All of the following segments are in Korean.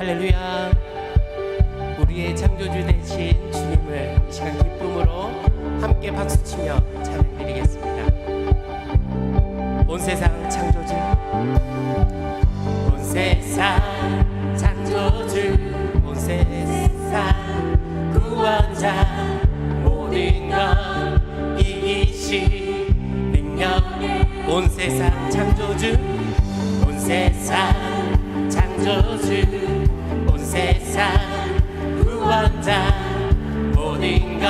할렐루야. 우리의 창조주 되신 주님을 이 시간 기쁨으로 함께 박수치며 찬양드리겠습니다. 온 세상 창조주, 온 세상 창조주, 온 세상 구원자, 모든 것 이기신 능력. 온 세상 창조주, 온 세상 창조주, 온 세상 구원자, 모든 것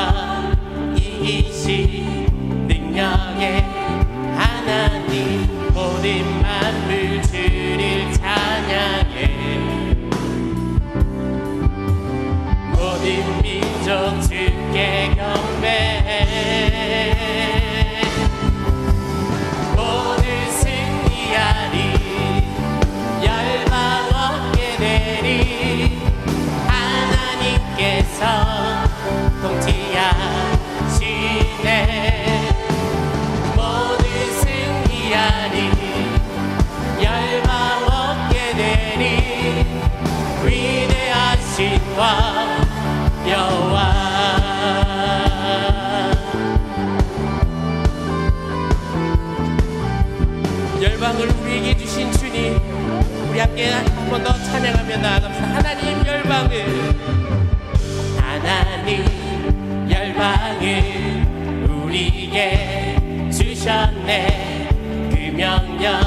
이기신 능력의 하나님, 모든 만물 주를 찬양해. 모든 민족 주께 경배해. 모두 승리하리, 열방 얻게 되리. 하나님께서 통치하시네. 모두 승리하리, 열방 얻게 되리. 위대하신 왕 여호와. 열방을 우리에게 주신 주님, 우리 함께 한 번 더 찬양하며 나아갑시다. 하나님 열방을, 하나님 열방을 우리에게 주셨네. 그 명령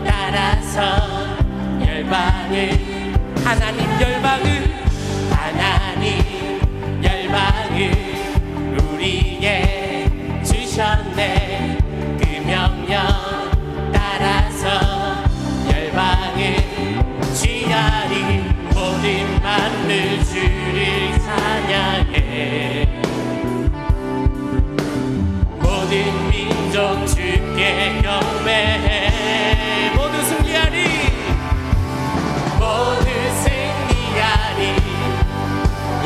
따라서 열방을, 하나님 열방을, 하나님 열방을 우리에게 주셨네. 그 명령 따라서 열방을 취하리. 모든 만물 주를 찬양해. 모든 민족 주께 경배해. 모두 승리하리, 모두 승리하리,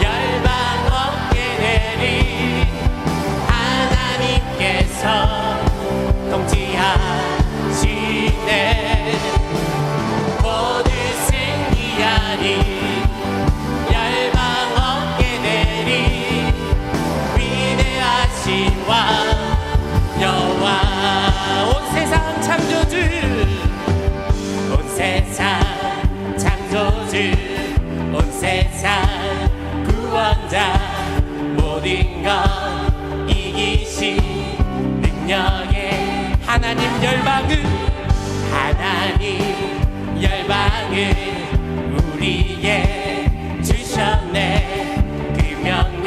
열방 얻게 되리. 하나님께서 통치하시네. 모두 승리하리, 열방 얻게 되리. 위대하신 왕 여호와. 온 세상 창조주, 온 세상 창조주, 온 세상 구원자, 모든 것 이기신 능력의 하나님 열방을, 하나님 열방을 우리에게 주셨네. 그 명령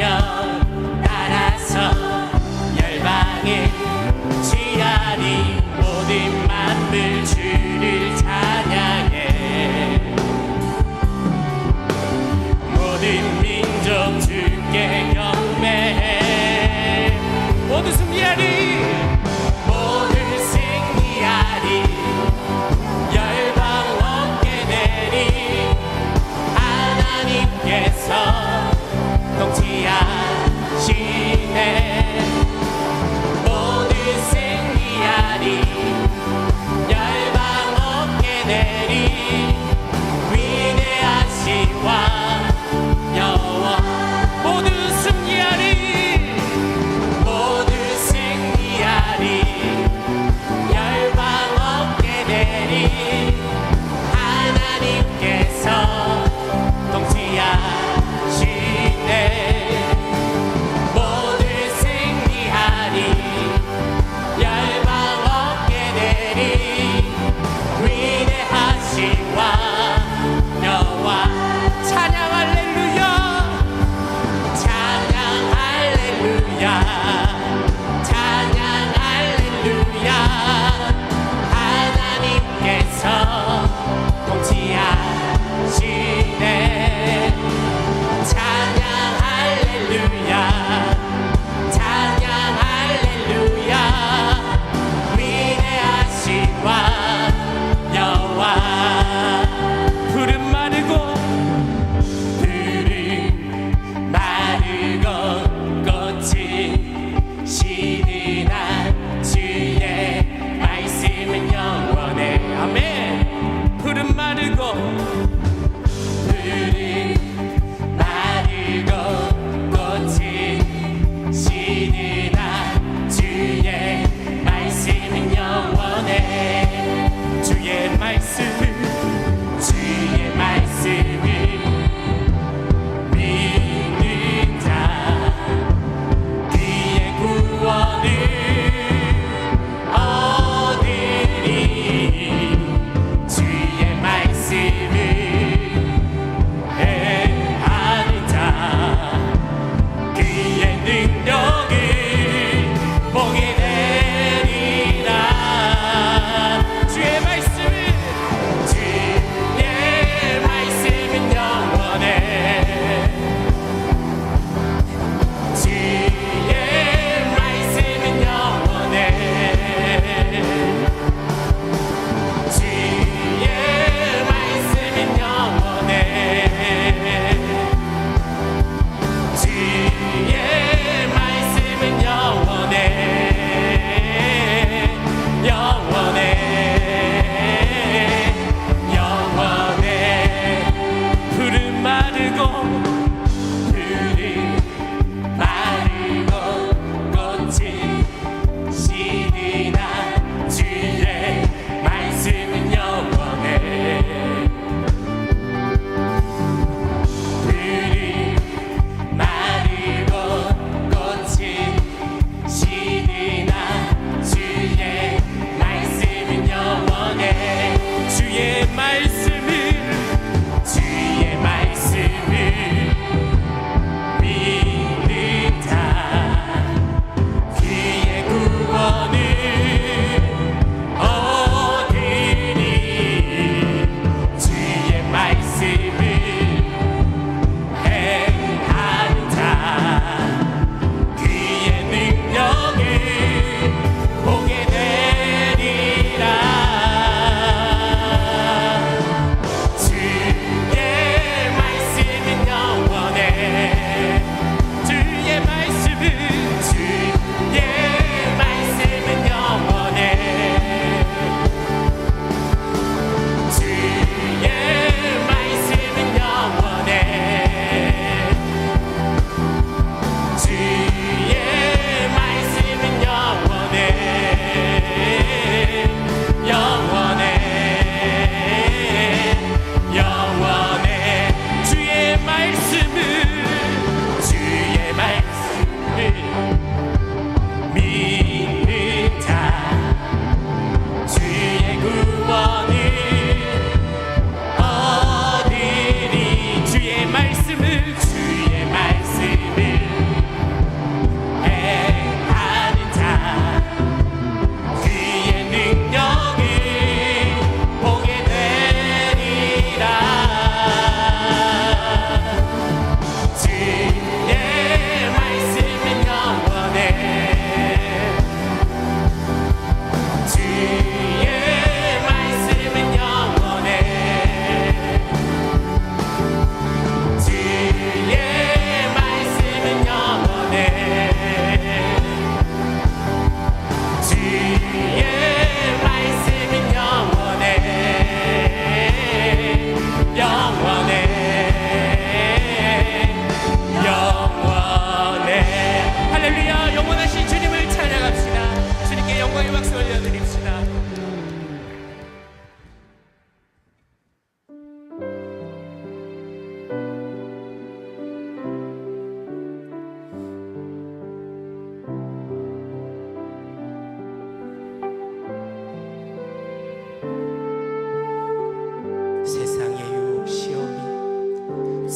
따라서 열방을 취하리. 모든 만물 주를 찬양해. 모든 민족 주께 경배해. 모두 승리하리, 모두 승리하리, 열방 얻게 되리.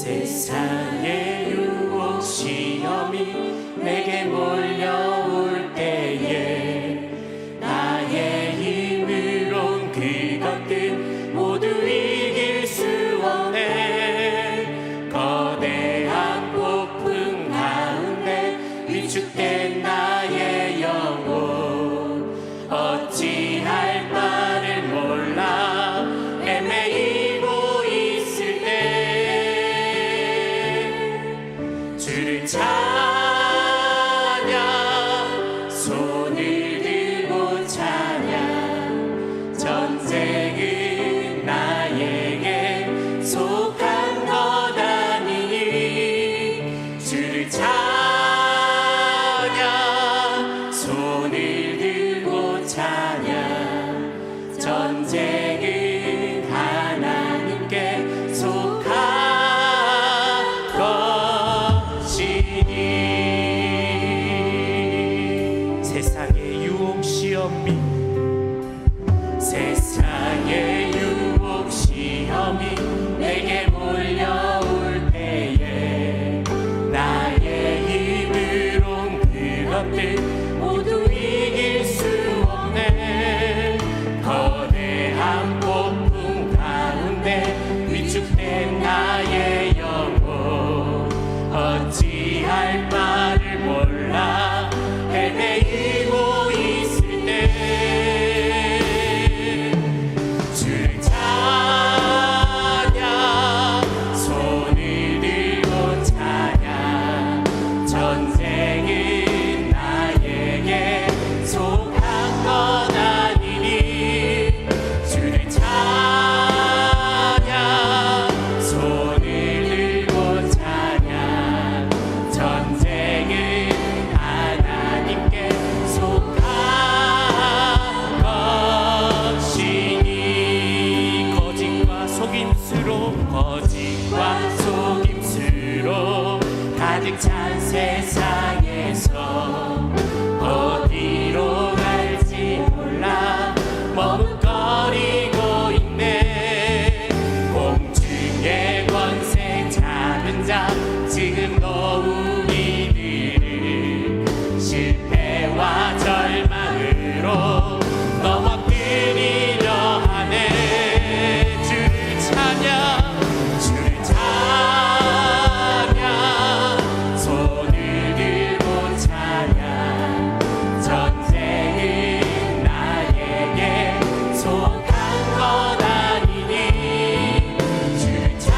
세상의 유혹 시험이 내게 몰려올 때에 나의 힘으론 그것들 모두 이길 수 없네. 거대한 폭풍 가운데 위축된 나의 영혼 어찌할 바를 몰라 헤매이고 있을 때 주를 찬양 손을 들고 찬양 전쟁은 나에게 속한 것 아니니 주를 찬양 손을 들고 찬양 전쟁은 하나님께 속한 것이니 세상의 유혹 시험이 세상의 유혹 시험이 내게 몰려올 때에 나의 힘으론 그것들 모두 이길 수 없네. 거대한 폭풍 가운데 위축된 나의 영혼 어찌할 바를 몰라 헤매이고 있을 때 주를 찬양 손을 들고 찬양 전쟁은 나에게 속한 것 아니니 주를 찬양 손을 들고 찬양 전쟁은 하나님께 속한 것이니 거짓과 속임수로 가득 찬 세상에서 어디로 갈지 몰라 머뭇거리고 있네. 공중의 권세 잡은 자 지금도 우리들을 실패와 절망으로 넘어뜨리려 하네. 주를 찬양 손을 들고 찬양 전쟁은 나에게 속한 것 아니니 주를 찬양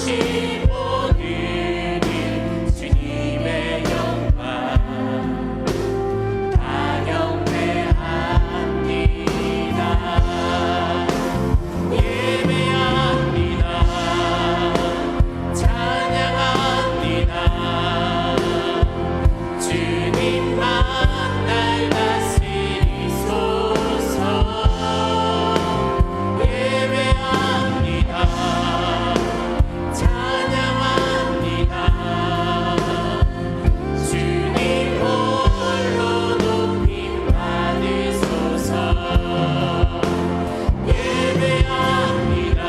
하신 모든 일 주님의 영광 다 경배합니다. 예배합니다. 찬양합니다. 주님만 날 다스리소서. 예배합니다. 찬양합니다. 주님 홀로 높임 받으소서. 예배합니다.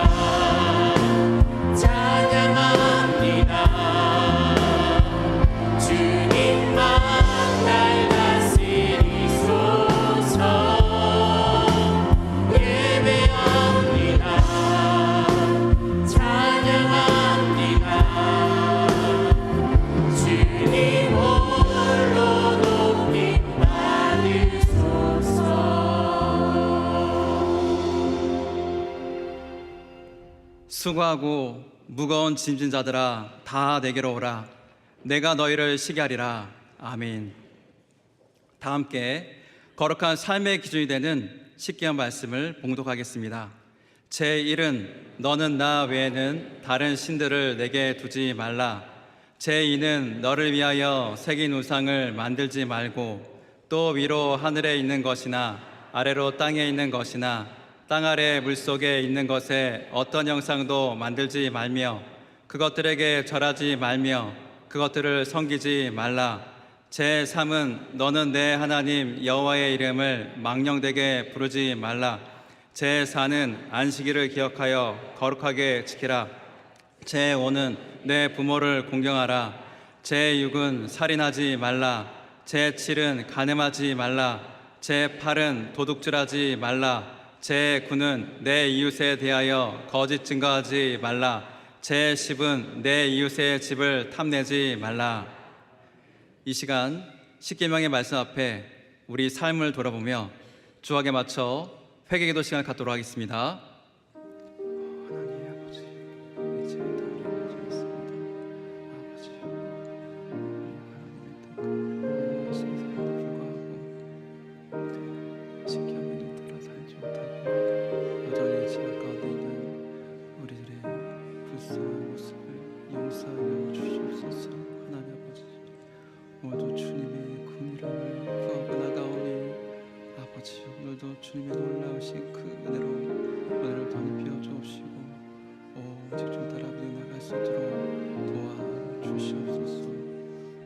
찬양합니다. 주님만 날 다스리소서. 예배합니다. 찬양합니다. 주님 홀로 높임 받으소서. 수고하고 무거운 짐진 자들아 다 내게로 오라. 내가 너희를 쉬게 하리라. 아멘. 다 함께 거룩한 삶의 기준이 되는 십계명 말씀을 봉독하겠습니다. 제1은 너는 나 외에는 다른 신들을 내게 두지 말라. 제2는 너를 위하여 새긴 우상을 만들지 말고 또 위로 하늘에 있는 것이나 아래로 땅에 있는 것이나 땅 아래 물속에 있는 것에 어떤 형상도 만들지 말며 그것들에게 절하지 말며 그것들을 섬기지 말라. 제3은 너는 내 하나님 여호와의 이름을 망령되게 부르지 말라. 제4는 안식일을 기억하여 거룩하게 지키라. 제5는 내 부모를 공경하라. 제6은 살인하지 말라. 제7은 간음하지 말라. 제8은 도둑질하지 말라. 제9는 내 이웃에 대하여 거짓 증거하지 말라. 제10은 내 이웃의 집을 탐내지 말라. 이 시간 십계명의 말씀 앞에 우리 삶을 돌아보며 주악에 맞춰 회개기도 시간을 갖도록 하겠습니다. 하나님 아버지, 이제 다 주님의 놀라우신 그 은혜로 은혜를 덧입혀 주옵시고 오직 주 따라 나갈 수 있도록 도와주시옵소서.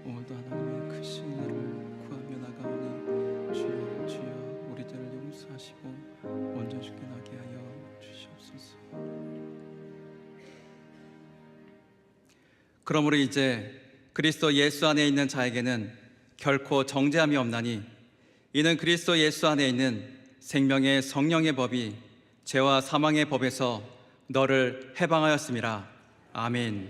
오늘도 하나님의 크신 은혜를 구하며 나가오니 주여 주여 우리들을 용서하시고 온전히 주께 나게 하여 주시옵소서. 그러므로 이제 그리스도 예수 안에 있는 자에게는 결코 정죄함이 없나니 이는 그리스도 예수 안에 있는 생명의 성령의 법이 죄와 사망의 법에서 너를 해방하였음이라. 아멘.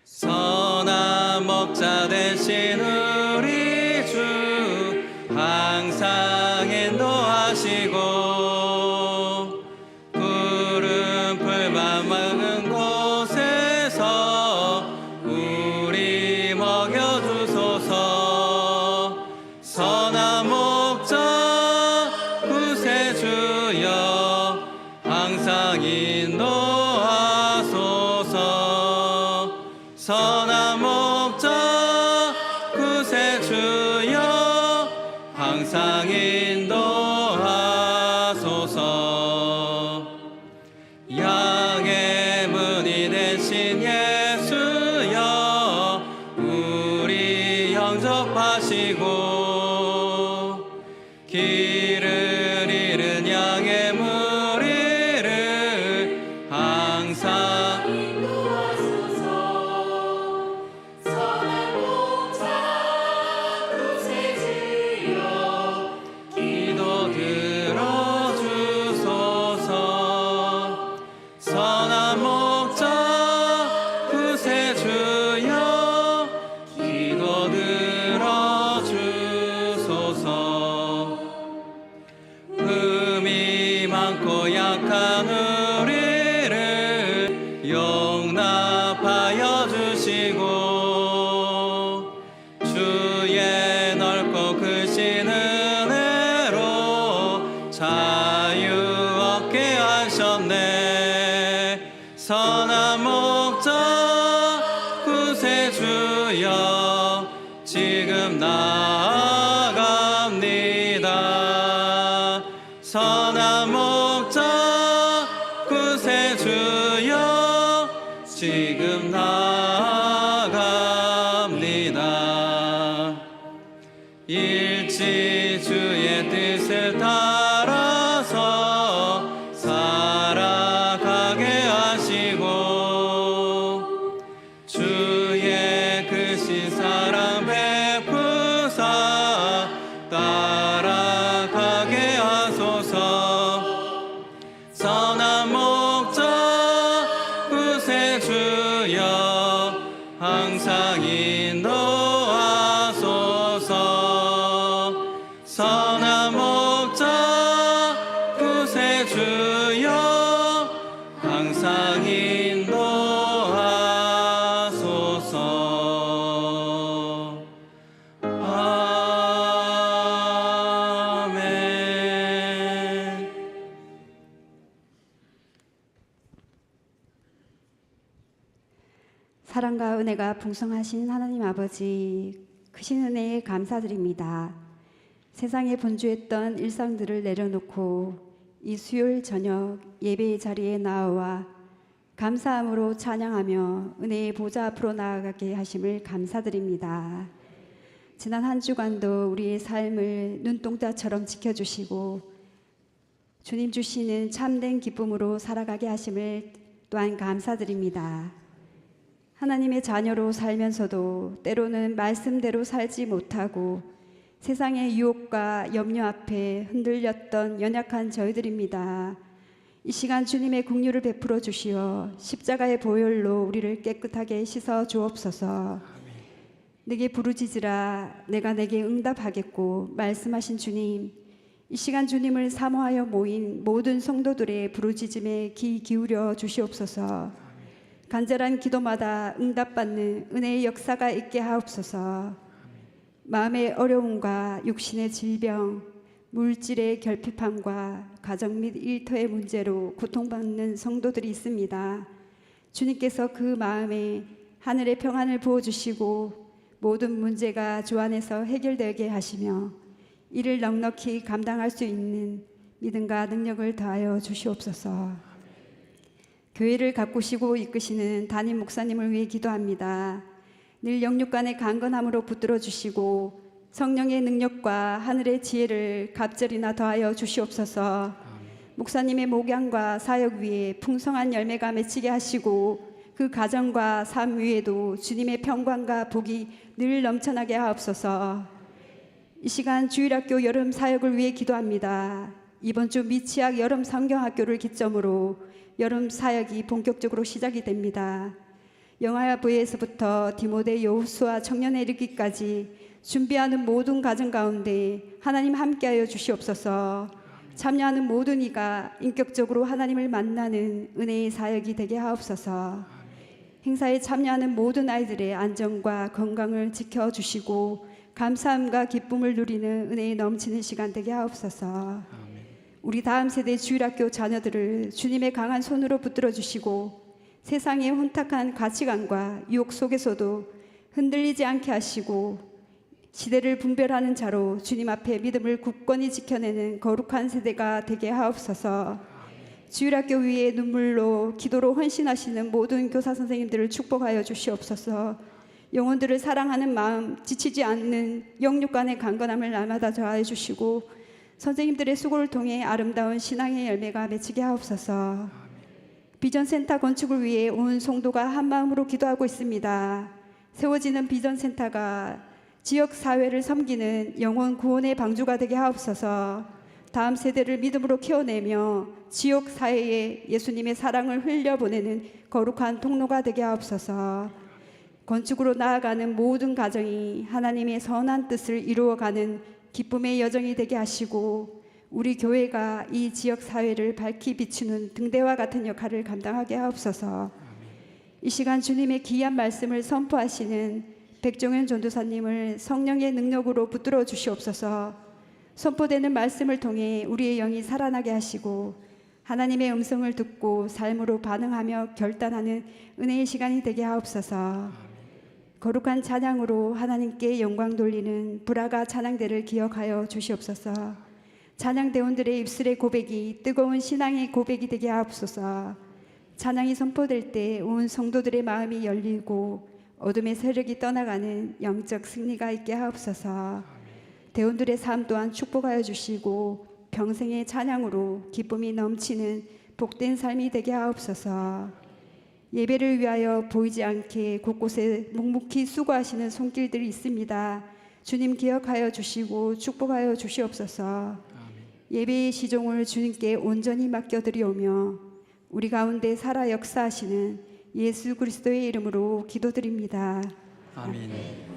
선한 목자 되신 우리 주 항상 인도하시고 선한 목자 구세주여 항상 인도하소서. 양의 문이 되신 예수여 우리 영접하시고 길을 잃은 양의 무리를 항상 선한 목자 구세주여 일치 주의 뜻을 따라서 살아가게 하시고 주의 크신 사랑 베푸사 따라가게 하소서. 선한 목자 구세주여 항상 인도하소서. 선한 목자 구세주여 항상 인도하소서. 아멘. 사랑과 은혜가 풍성하신 하나님 아버지, 크신 은혜에 감사드립니다. 세상에 분주했던 일상들을 내려놓고 이 수요일 저녁 예배의 자리에 나와 감사함으로 찬양하며 은혜의 보좌 앞으로 나아가게 하심을 감사드립니다. 지난 한 주간도 우리의 삶을 눈동자처럼 지켜주시고 주님 주시는 참된 기쁨으로 살아가게 하심을 또한 감사드립니다. 하나님의 자녀로 살면서도 때로는 말씀대로 살지 못하고 세상의 유혹과 염려 앞에 흔들렸던 연약한 저희들입니다. 이 시간 주님의 긍휼을 베풀어 주시어 십자가의 보혈로 우리를 깨끗하게 씻어 주옵소서. 내게 부르짖으라 내가 내게 응답하겠고 말씀하신 주님, 이 시간 주님을 사모하여 모인 모든 성도들의 부르짖음에 귀 기울여 주시옵소서. 간절한 기도마다 응답받는 은혜의 역사가 있게 하옵소서. 마음의 어려움과 육신의 질병, 물질의 결핍함과 가정 및 일터의 문제로 고통받는 성도들이 있습니다. 주님께서 그 마음에 하늘의 평안을 부어주시고 모든 문제가 주 안에서 해결되게 하시며 이를 넉넉히 감당할 수 있는 믿음과 능력을 더하여 주시옵소서. 교회를 가꾸시고 이끄시는 담임 목사님을 위해 기도합니다. 늘 영육간의 강건함으로 붙들어 주시고 성령의 능력과 하늘의 지혜를 갑절이나 더하여 주시옵소서. 목사님의 목양과 사역 위에 풍성한 열매가 맺히게 하시고 그 가정과 삶 위에도 주님의 평강과 복이 늘 넘쳐나게 하옵소서. 이 시간 주일학교 여름 사역을 위해 기도합니다. 이번 주 미취학 여름 성경학교를 기점으로 여름 사역이 본격적으로 시작이 됩니다. 영하야부에서부터 디모데 여호수아 청년에 이르기까지 준비하는 모든 과정 가운데 하나님 함께하여 주시옵소서. 참여하는 모든 이가 인격적으로 하나님을 만나는 은혜의 사역이 되게 하옵소서. 행사에 참여하는 모든 아이들의 안전과 건강을 지켜주시고 감사함과 기쁨을 누리는 은혜에 넘치는 시간 되게 하옵소서. 우리 다음 세대 주일학교 자녀들을 주님의 강한 손으로 붙들어 주시고 세상의 혼탁한 가치관과 유혹 속에서도 흔들리지 않게 하시고 시대를 분별하는 자로 주님 앞에 믿음을 굳건히 지켜내는 거룩한 세대가 되게 하옵소서. 주일학교 위에 눈물로 기도로 헌신하시는 모든 교사 선생님들을 축복하여 주시옵소서. 영혼들을 사랑하는 마음, 지치지 않는 영육간의 강건함을 날마다 더하여 주시고 선생님들의 수고를 통해 아름다운 신앙의 열매가 맺히게 하옵소서. 비전센터 건축을 위해 온 성도가 한마음으로 기도하고 있습니다. 세워지는 비전센터가 지역사회를 섬기는 영혼 구원의 방주가 되게 하옵소서. 다음 세대를 믿음으로 키워내며 지역사회에 예수님의 사랑을 흘려보내는 거룩한 통로가 되게 하옵소서. 건축으로 나아가는 모든 가정이 하나님의 선한 뜻을 이루어가는 기쁨의 여정이 되게 하시고 우리 교회가 이 지역사회를 밝히 비추는 등대와 같은 역할을 감당하게 하옵소서. 이 시간 주님의 귀한 말씀을 선포하시는 백종현 전도사님을 성령의 능력으로 붙들어 주시옵소서. 선포되는 말씀을 통해 우리의 영이 살아나게 하시고 하나님의 음성을 듣고 삶으로 반응하며 결단하는 은혜의 시간이 되게 하옵소서. 거룩한 찬양으로 하나님께 영광 돌리는 브라가 찬양대를 기억하여 주시옵소서. 찬양대원들의 입술의 고백이 뜨거운 신앙의 고백이 되게 하옵소서. 찬양이 선포될 때 온 성도들의 마음이 열리고 어둠의 세력이 떠나가는 영적 승리가 있게 하옵소서. 대원들의 삶 또한 축복하여 주시고 평생의 찬양으로 기쁨이 넘치는 복된 삶이 되게 하옵소서. 예배를 위하여 보이지 않게 곳곳에 묵묵히 수고하시는 손길들이 있습니다. 주님 기억하여 주시고 축복하여 주시옵소서. 예배의 시종을 주님께 온전히 맡겨드리오며 우리 가운데 살아 역사하시는 예수 그리스도의 이름으로 기도드립니다. 아멘.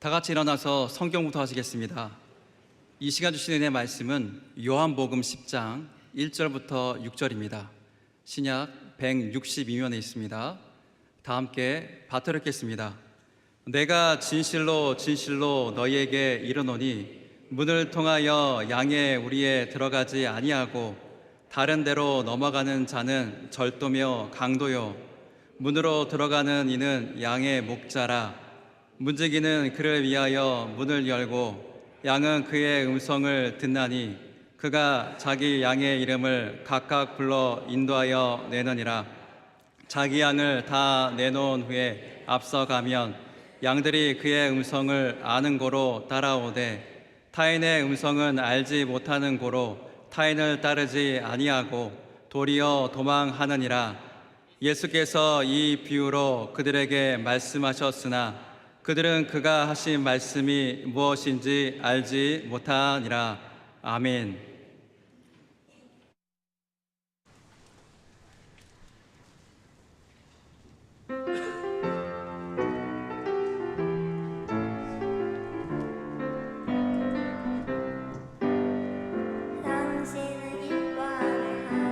다 같이 일어나서 성경부터 하시겠습니다. 이 시간 주신 은혜의 말씀은 요한복음 10장 1절부터 6절입니다. 신약 162면에 있습니다. 다 함께 받들어 읽겠습니다. 내가 진실로 진실로 너희에게 이르노니 문을 통하여 양의 우리에 들어가지 아니하고 다른 데로 넘어가는 자는 절도며 강도요 문으로 들어가는 이는 양의 목자라. 문지기는 그를 위하여 문을 열고 양은 그의 음성을 듣나니 그가 자기 양의 이름을 각각 불러 인도하여 내느니라. 자기 양을 다 내놓은 후에 앞서가면 양들이 그의 음성을 아는 고로 따라오되 타인의 음성은 알지 못하는 고로 타인을 따르지 아니하고 도리어 도망하느니라. 예수께서 이 비유로 그들에게 말씀하셨으나 그들은 그가 하신 말씀이 무엇인지 알지 못하니라. 아멘. 당신은 기뻐하는 하나님, 당신은 축복하는 하나님,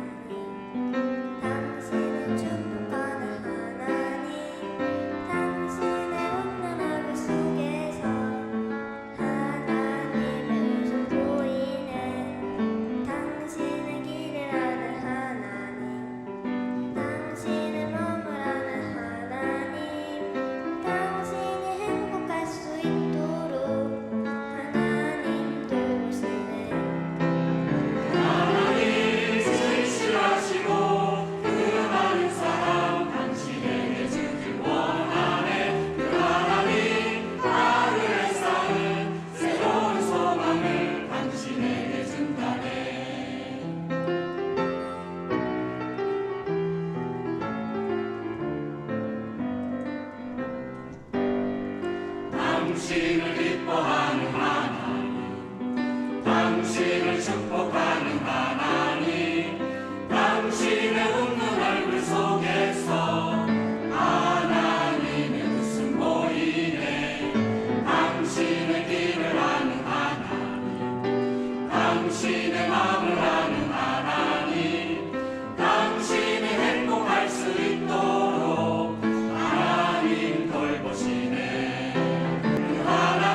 당신의 웃는 얼굴 속에서 하나님의 웃음 보이네. 당신은 길을 아는 하나님, 당신은 머무라는 하나님, 당신이 행복할 수 있도록 하나님 돌보시네. 당신을 기뻐하는 하나님, 당신을 축복하는 하나님, 당신의 웃는 얼굴 속에서 하나님의 웃음 보이네. 당신의 길을 아는 하나님, 당신의 마음을 아는 하나님, 당신이 행복할 수 있도록 하나님 돌보시네. 하나님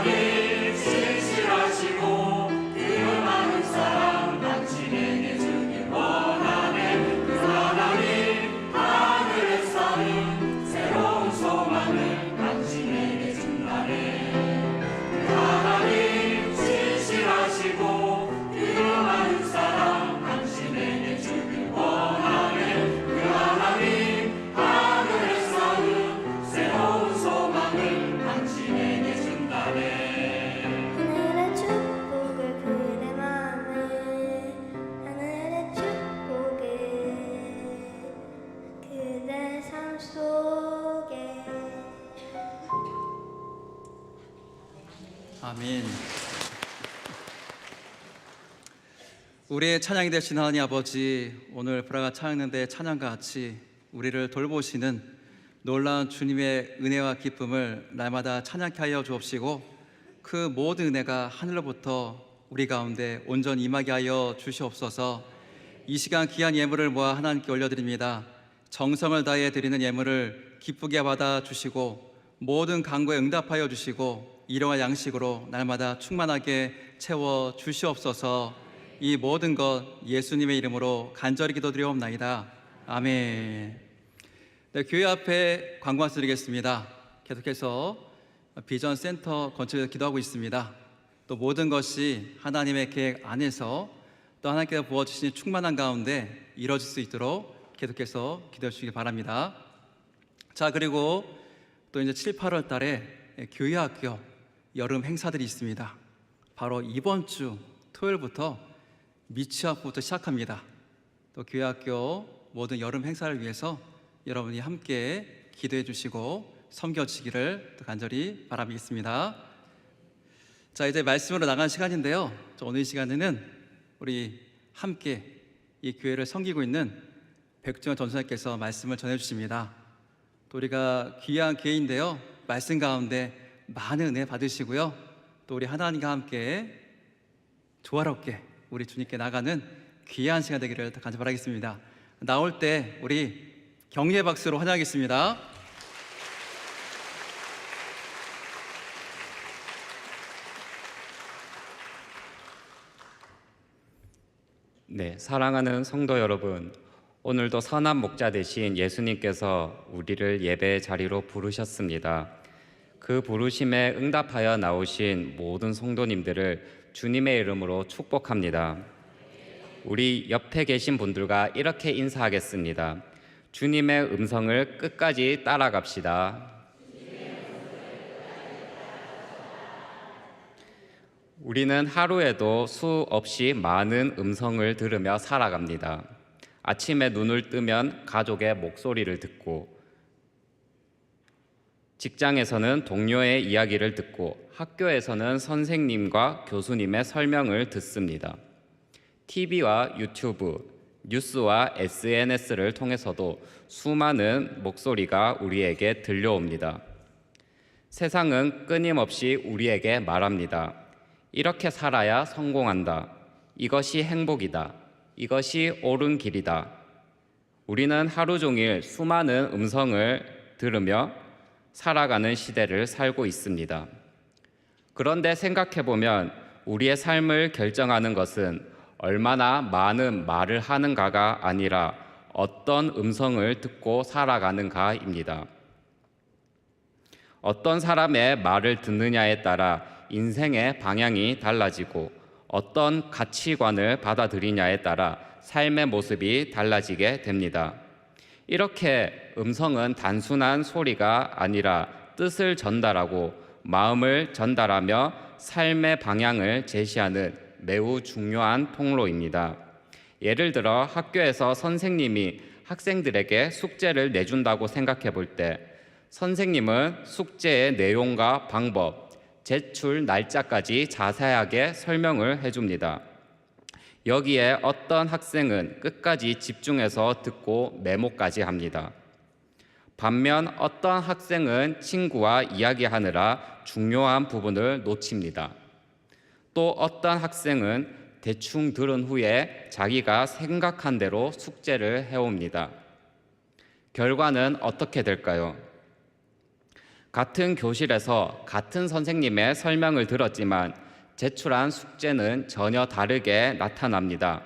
신실하시고 그 많은 사랑 당신에게 주길 원하네. 그 하나님 하늘에 사는 새로운 소망을 당신에게 준다네. 그 하나님 신실하시고 그 많은 사랑 당신에게 주길 원하네. 그 하나님 하늘에 사는 새로운 소망을 당신에게 준다네. 하늘의 축복을 그대 마음에, 하늘의 축복을 그대 삶 속에. 아멘. 우리의 찬양이 되신 하나님 아버지, 오늘 브라가 찬양는데 찬양과 같이 우리를 돌보시는 놀라운 주님의 은혜와 기쁨을 날마다 찬양케 하여 주옵시고 그 모든 은혜가 하늘로부터 우리 가운데 온전히 임하게 하여 주시옵소서. 이 시간 귀한 예물을 모아 하나님께 올려드립니다. 정성을 다해 드리는 예물을 기쁘게 받아주시고 모든 간구에 응답하여 주시고 일용할 양식으로 날마다 충만하게 채워 주시옵소서. 이 모든 것 예수님의 이름으로 간절히 기도드리옵나이다. 아멘. 네, 교회 앞에 광고 말씀 드리겠습니다. 계속해서 비전 센터 건축에서 기도하고 있습니다. 또 모든 것이 하나님의 계획 안에서 또 하나님께서 부어주신 충만한 가운데 이루어질 수 있도록 계속해서 기도해 주시기 바랍니다. 자, 그리고 또 이제 7, 8월 달에 교회 학교 여름 행사들이 있습니다. 바로 이번 주 토요일부터 미취학부터 시작합니다. 또 교회 학교 모든 여름 행사를 위해서 여러분이 함께 기도해 주시고 섬겨주시기를 간절히 바라겠습니다. 자, 이제 말씀으로 나간 시간인데요. 오늘 이 시간에는 우리 함께 이 교회를 섬기고 있는 백종원 전사님께서 말씀을 전해주십니다. 또 우리가 귀한 교회인데요, 말씀 가운데 많은 은혜 받으시고요, 또 우리 하나님과 함께 조화롭게 우리 주님께 나가는 귀한 시간 되기를 간절히 바라겠습니다. 나올 때 우리 격려의 박수로 환영하겠습니다. 네, 사랑하는 성도 여러분, 오늘도 선한 목자 되신 예수님께서 우리를 예배의 자리로 부르셨습니다. 그 부르심에 응답하여 나오신 모든 성도님들을 주님의 이름으로 축복합니다. 우리 옆에 계신 분들과 이렇게 인사하겠습니다. 주님의 음성을 끝까지 따라갑시다. 우리는 하루에도 수없이 많은 음성을 들으며 살아갑니다. 아침에 눈을 뜨면 가족의 목소리를 듣고, 직장에서는 동료의 이야기를 듣고, 학교에서는 선생님과 교수님의 설명을 듣습니다. TV와 유튜브, 뉴스와 SNS를 통해서도 수많은 목소리가 우리에게 들려옵니다. 세상은 끊임없이 우리에게 말합니다. 이렇게 살아야 성공한다. 이것이 행복이다. 이것이 옳은 길이다. 우리는 하루 종일 수많은 음성을 들으며 살아가는 시대를 살고 있습니다. 그런데 생각해보면 우리의 삶을 결정하는 것은 얼마나 많은 말을 하는가가 아니라 어떤 음성을 듣고 살아가는가입니다. 어떤 사람의 말을 듣느냐에 따라 인생의 방향이 달라지고 어떤 가치관을 받아들이냐에 따라 삶의 모습이 달라지게 됩니다. 이렇게 음성은 단순한 소리가 아니라 뜻을 전달하고 마음을 전달하며 삶의 방향을 제시하는 매우 중요한 통로입니다. 예를 들어 학교에서 선생님이 학생들에게 숙제를 내준다고 생각해 볼 때 선생님은 숙제의 내용과 방법, 제출 날짜까지 자세하게 설명을 해줍니다. 여기에 어떤 학생은 끝까지 집중해서 듣고 메모까지 합니다. 반면 어떤 학생은 친구와 이야기하느라 중요한 부분을 놓칩니다. 또 어떤 학생은 대충 들은 후에 자기가 생각한 대로 숙제를 해옵니다. 결과는 어떻게 될까요? 같은 교실에서 같은 선생님의 설명을 들었지만 제출한 숙제는 전혀 다르게 나타납니다.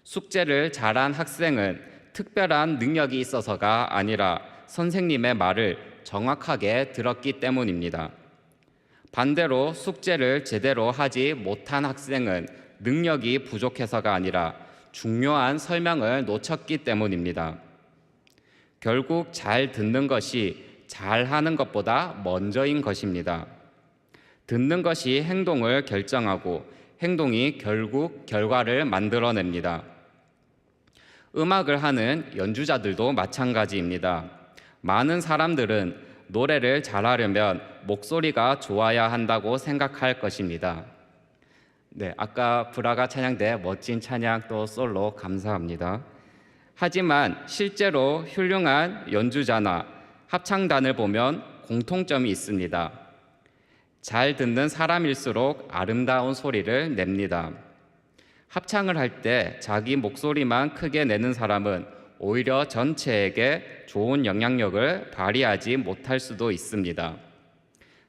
숙제를 잘한 학생은 특별한 능력이 있어서가 아니라 선생님의 말을 정확하게 들었기 때문입니다. 반대로 숙제를 제대로 하지 못한 학생은 능력이 부족해서가 아니라 중요한 설명을 놓쳤기 때문입니다. 결국 잘 듣는 것이 잘하는 것보다 먼저인 것입니다. 듣는 것이 행동을 결정하고 행동이 결국 결과를 만들어냅니다. 음악을 하는 연주자들도 마찬가지입니다. 많은 사람들은 노래를 잘하려면 목소리가 좋아야 한다고 생각할 것입니다. 네, 아까 브라가 찬양대 멋진 찬양 또 솔로 감사합니다. 하지만 실제로 훌륭한 연주자나 합창단을 보면 공통점이 있습니다. 잘 듣는 사람일수록 아름다운 소리를 냅니다. 합창을 할 때 자기 목소리만 크게 내는 사람은 오히려 전체에게 좋은 영향력을 발휘하지 못할 수도 있습니다.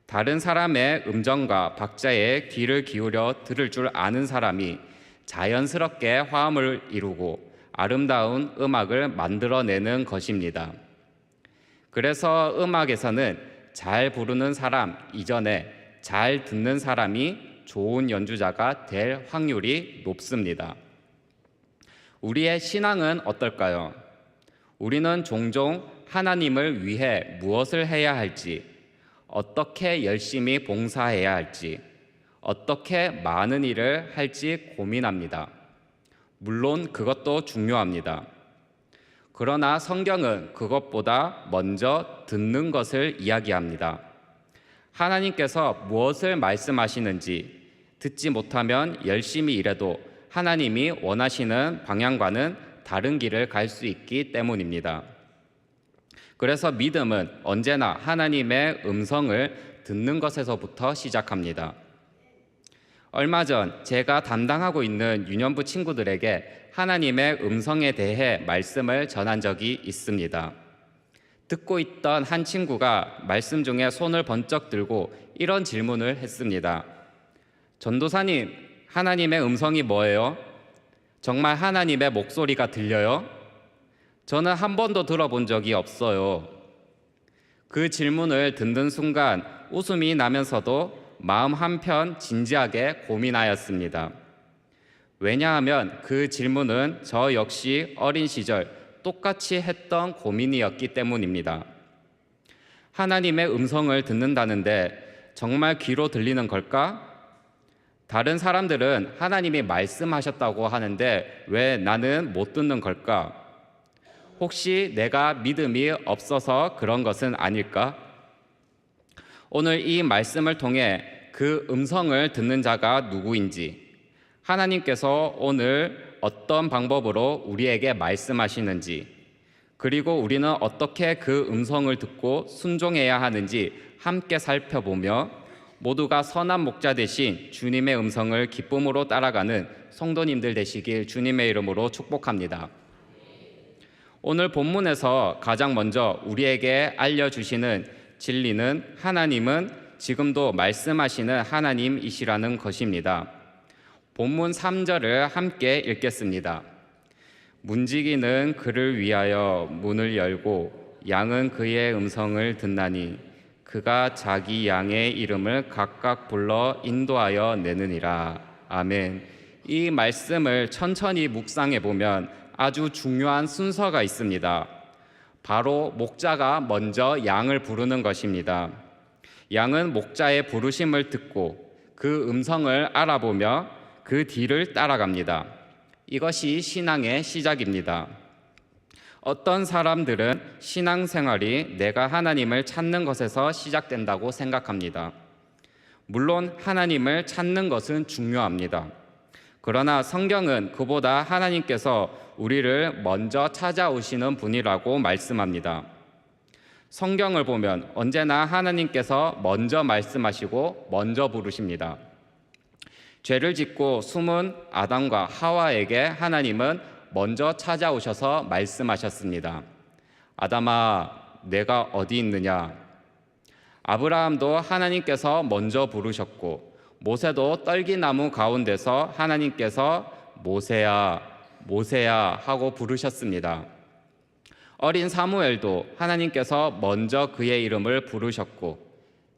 다른 사람의 음정과 박자에 귀를 기울여 들을 줄 아는 사람이 자연스럽게 화음을 이루고 아름다운 음악을 만들어내는 것입니다. 그래서 음악에서는 잘 부르는 사람 이전에 잘 듣는 사람이 좋은 연주자가 될 확률이 높습니다. 우리의 신앙은 어떨까요? 우리는 종종 하나님을 위해 무엇을 해야 할지, 어떻게 열심히 봉사해야 할지, 어떻게 많은 일을 할지 고민합니다. 물론 그것도 중요합니다. 그러나 성경은 그것보다 먼저 듣는 것을 이야기합니다. 하나님께서 무엇을 말씀하시는지 듣지 못하면 열심히 일해도 하나님이 원하시는 방향과는 다른 길을 갈 수 있기 때문입니다. 그래서 믿음은 언제나 하나님의 음성을 듣는 것에서부터 시작합니다. 얼마 전 제가 담당하고 있는 유년부 친구들에게 하나님의 음성에 대해 말씀을 전한 적이 있습니다. 듣고 있던 한 친구가 말씀 중에 손을 번쩍 들고 이런 질문을 했습니다. 전도사님, 하나님의 음성이 뭐예요? 정말 하나님의 목소리가 들려요? 저는 한 번도 들어본 적이 없어요. 그 질문을 듣는 순간 웃음이 나면서도 마음 한편 진지하게 고민하였습니다. 왜냐하면 그 질문은 저 역시 어린 시절 똑같이 했던 고민이었기 때문입니다. 하나님의 음성을 듣는다는데 정말 귀로 들리는 걸까? 다른 사람들은 하나님이 말씀하셨다고 하는데 왜 나는 못 듣는 걸까? 혹시 내가 믿음이 없어서 그런 것은 아닐까? 오늘 이 말씀을 통해 그 음성을 듣는 자가 누구인지, 하나님께서 오늘 어떤 방법으로 우리에게 말씀하시는지, 그리고 우리는 어떻게 그 음성을 듣고 순종해야 하는지 함께 살펴보며 모두가 선한 목자 되신 주님의 음성을 기쁨으로 따라가는 성도님들 되시길 주님의 이름으로 축복합니다. 오늘 본문에서 가장 먼저 우리에게 알려주시는 진리는 하나님은 지금도 말씀하시는 하나님이시라는 것입니다. 본문 3절을 함께 읽겠습니다. 문지기는 그를 위하여 문을 열고 양은 그의 음성을 듣나니 그가 자기 양의 이름을 각각 불러 인도하여 내느니라. 아멘. 이 말씀을 천천히 묵상해 보면 아주 중요한 순서가 있습니다. 바로 목자가 먼저 양을 부르는 것입니다. 양은 목자의 부르심을 듣고 그 음성을 알아보며 그 뒤를 따라갑니다. 이것이 신앙의 시작입니다. 어떤 사람들은 신앙생활이 내가 하나님을 찾는 것에서 시작된다고 생각합니다. 물론 하나님을 찾는 것은 중요합니다. 그러나 성경은 그보다 하나님께서 우리를 먼저 찾아오시는 분이라고 말씀합니다. 성경을 보면 언제나 하나님께서 먼저 말씀하시고 먼저 부르십니다. 죄를 짓고 숨은 아담과 하와에게 하나님은 먼저 찾아오셔서 말씀하셨습니다. 아담아, 내가 어디 있느냐? 아브라함도 하나님께서 먼저 부르셨고 모세도 떨기나무 가운데서 하나님께서 모세야, 모세야 하고 부르셨습니다. 어린 사무엘도 하나님께서 먼저 그의 이름을 부르셨고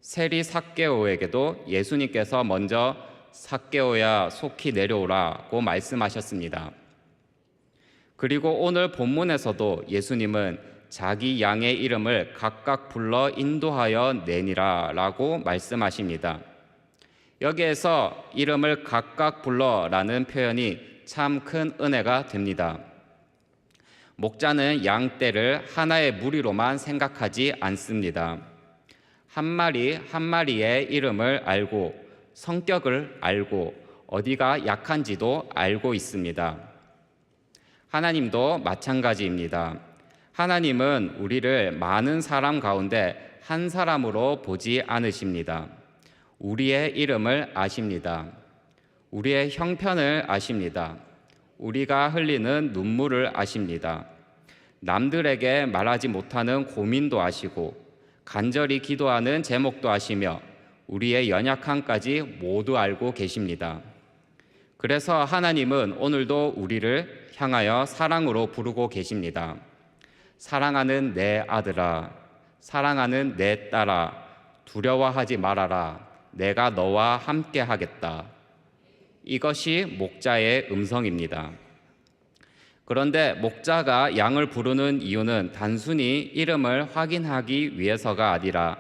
세리 삭개오에게도 예수님께서 먼저 삭개오야 속히 내려오라고 말씀하셨습니다. 그리고 오늘 본문에서도 예수님은 자기 양의 이름을 각각 불러 인도하여 내니라 라고 말씀하십니다. 여기에서 이름을 각각 불러라는 표현이 참 큰 은혜가 됩니다. 목자는 양 떼를 하나의 무리로만 생각하지 않습니다. 한 마리 한 마리의 이름을 알고 성격을 알고 어디가 약한지도 알고 있습니다. 하나님도 마찬가지입니다. 하나님은 우리를 많은 사람 가운데 한 사람으로 보지 않으십니다. 우리의 이름을 아십니다. 우리의 형편을 아십니다. 우리가 흘리는 눈물을 아십니다. 남들에게 말하지 못하는 고민도 아시고 간절히 기도하는 제목도 아시며 우리의 연약함까지 모두 알고 계십니다. 그래서 하나님은 오늘도 우리를 향하여 사랑으로 부르고 계십니다. 사랑하는 내 아들아, 사랑하는 내 딸아, 두려워하지 말아라. 내가 너와 함께 하겠다. 이것이 목자의 음성입니다. 그런데 목자가 양을 부르는 이유는 단순히 이름을 확인하기 위해서가 아니라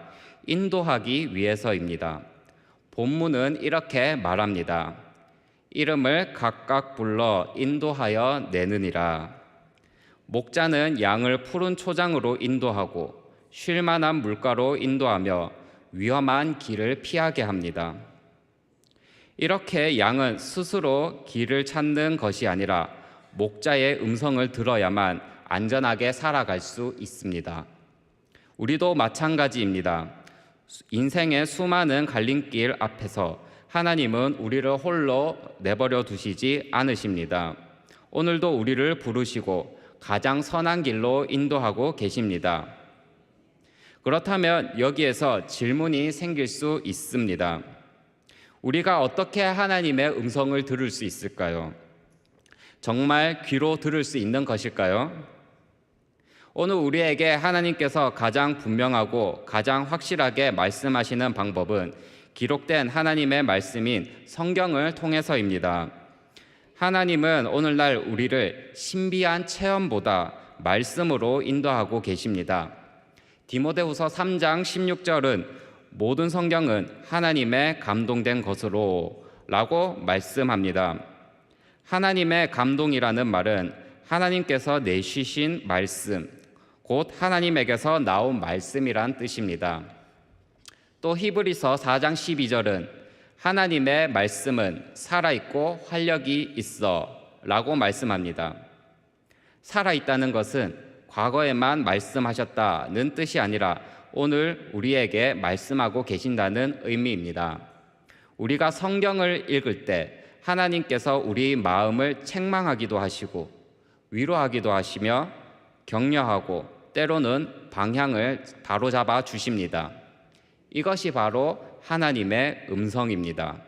인도하기 위해서입니다. 본문은 이렇게 말합니다. 이름을 각각 불러 인도하여 내느니라. 목자는 양을 푸른 초장으로 인도하고 쉴 만한 물가로 인도하며 위험한 길을 피하게 합니다. 이렇게 양은 스스로 길을 찾는 것이 아니라 목자의 음성을 들어야만 안전하게 살아갈 수 있습니다. 우리도 마찬가지입니다. 인생의 수많은 갈림길 앞에서 하나님은 우리를 홀로 내버려 두시지 않으십니다. 오늘도 우리를 부르시고 가장 선한 길로 인도하고 계십니다. 그렇다면 여기에서 질문이 생길 수 있습니다. 우리가 어떻게 하나님의 음성을 들을 수 있을까요? 정말 귀로 들을 수 있는 것일까요? 오늘 우리에게 하나님께서 가장 분명하고 가장 확실하게 말씀하시는 방법은 기록된 하나님의 말씀인 성경을 통해서입니다. 하나님은 오늘날 우리를 신비한 체험보다 말씀으로 인도하고 계십니다. 디모데후서 3장 16절은 모든 성경은 하나님의 감동된 것으로 라고 말씀합니다. 하나님의 감동이라는 말은 하나님께서 내쉬신 말씀, 곧 하나님에게서 나온 말씀이란 뜻입니다. 또 히브리서 4장 12절은 하나님의 말씀은 살아있고 활력이 있어 라고 말씀합니다. 살아있다는 것은 과거에만 말씀하셨다는 뜻이 아니라 오늘 우리에게 말씀하고 계신다는 의미입니다. 우리가 성경을 읽을 때 하나님께서 우리 마음을 책망하기도 하시고 위로하기도 하시며 격려하고 때로는 방향을 바로잡아 주십니다. 이것이 바로 하나님의 음성입니다.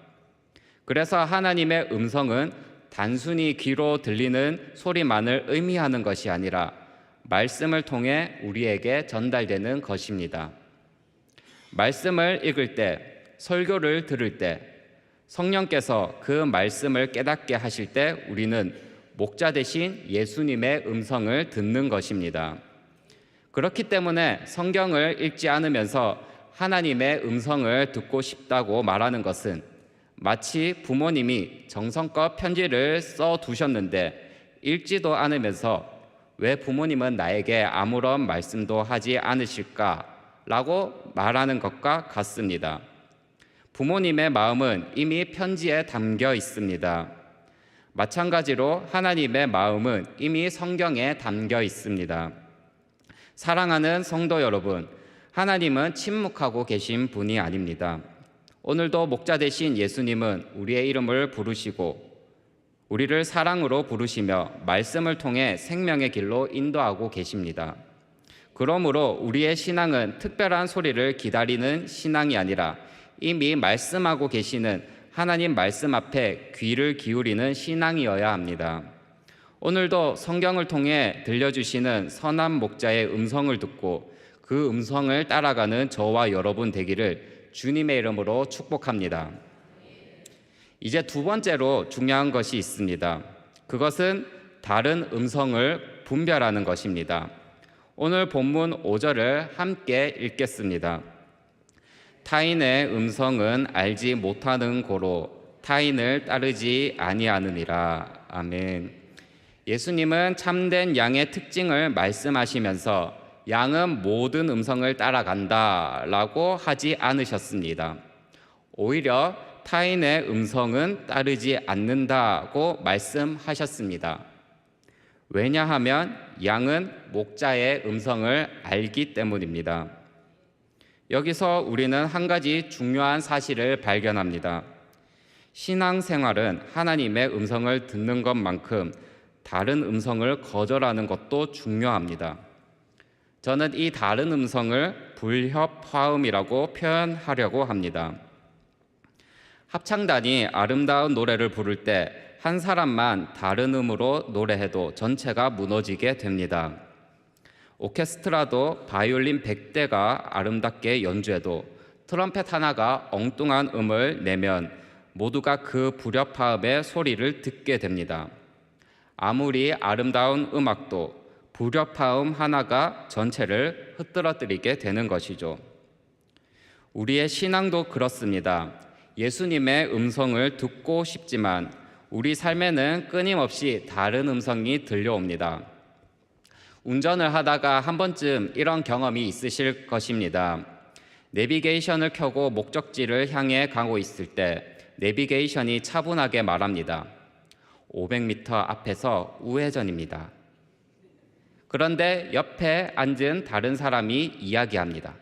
그래서 하나님의 음성은 단순히 귀로 들리는 소리만을 의미하는 것이 아니라 말씀을 통해 우리에게 전달되는 것입니다. 말씀을 읽을 때, 설교를 들을 때, 성령께서 그 말씀을 깨닫게 하실 때 우리는 목자 대신 예수님의 음성을 듣는 것입니다. 그렇기 때문에 성경을 읽지 않으면서 하나님의 음성을 듣고 싶다고 말하는 것은 마치 부모님이 정성껏 편지를 써두셨는데 읽지도 않으면서 왜 부모님은 나에게 아무런 말씀도 하지 않으실까라고 말하는 것과 같습니다. 부모님의 마음은 이미 편지에 담겨 있습니다. 마찬가지로 하나님의 마음은 이미 성경에 담겨 있습니다. 사랑하는 성도 여러분, 하나님은 침묵하고 계신 분이 아닙니다. 오늘도 목자 되신 예수님은 우리의 이름을 부르시고 우리를 사랑으로 부르시며 말씀을 통해 생명의 길로 인도하고 계십니다. 그러므로 우리의 신앙은 특별한 소리를 기다리는 신앙이 아니라 이미 말씀하고 계시는 하나님 말씀 앞에 귀를 기울이는 신앙이어야 합니다. 오늘도 성경을 통해 들려주시는 선한 목자의 음성을 듣고 그 음성을 따라가는 저와 여러분 되기를 주님의 이름으로 축복합니다. 이제 두 번째로 중요한 것이 있습니다. 그것은 다른 음성을 분별하는 것입니다. 오늘 본문 5절을 함께 읽겠습니다. 타인의 음성은 알지 못하는 고로 타인을 따르지 아니하느니라. 아멘. 예수님은 참된 양의 특징을 말씀하시면서 양은 모든 음성을 따라간다 라고 하지 않으셨습니다. 오히려 타인의 음성은 따르지 않는다고 말씀하셨습니다. 왜냐하면 양은 목자의 음성을 알기 때문입니다. 여기서 우리는 한 가지 중요한 사실을 발견합니다. 신앙생활은 하나님의 음성을 듣는 것만큼 다른 음성을 거절하는 것도 중요합니다. 저는 이 다른 음성을 불협화음이라고 표현하려고 합니다. 합창단이 아름다운 노래를 부를 때 한 사람만 다른 음으로 노래해도 전체가 무너지게 됩니다. 오케스트라도 바이올린 100대가 아름답게 연주해도 트럼펫 하나가 엉뚱한 음을 내면 모두가 그 불협화음의 소리를 듣게 됩니다. 아무리 아름다운 음악도 불협화음 하나가 전체를 흐트러뜨리게 되는 것이죠. 우리의 신앙도 그렇습니다. 예수님의 음성을 듣고 싶지만 우리 삶에는 끊임없이 다른 음성이 들려옵니다. 운전을 하다가 한 번쯤 이런 경험이 있으실 것입니다. 내비게이션을 켜고 목적지를 향해 가고 있을 때 내비게이션이 차분하게 말합니다. 500m 앞에서 우회전입니다. 그런데 옆에 앉은 다른 사람이 이야기합니다.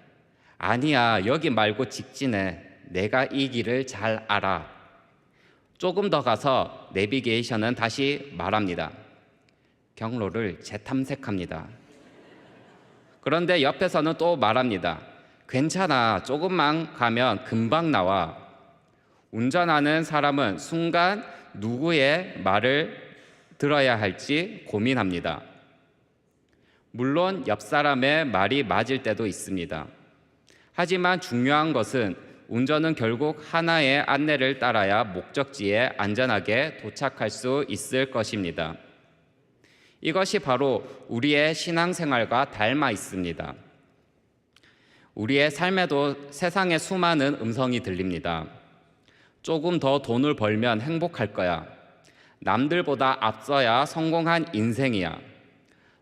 아니야, 여기 말고 직진해. 내가 이 길을 잘 알아. 조금 더 가서 내비게이션은 다시 말합니다. 경로를 재탐색합니다. 그런데 옆에서는 또 말합니다. 괜찮아, 조금만 가면 금방 나와. 운전하는 사람은 순간 누구의 말을 들어야 할지 고민합니다. 물론 옆 사람의 말이 맞을 때도 있습니다. 하지만 중요한 것은 운전은 결국 하나의 안내를 따라야 목적지에 안전하게 도착할 수 있을 것입니다. 이것이 바로 우리의 신앙생활과 닮아 있습니다. 우리의 삶에도 세상의 수많은 음성이 들립니다. 조금 더 돈을 벌면 행복할 거야. 남들보다 앞서야 성공한 인생이야.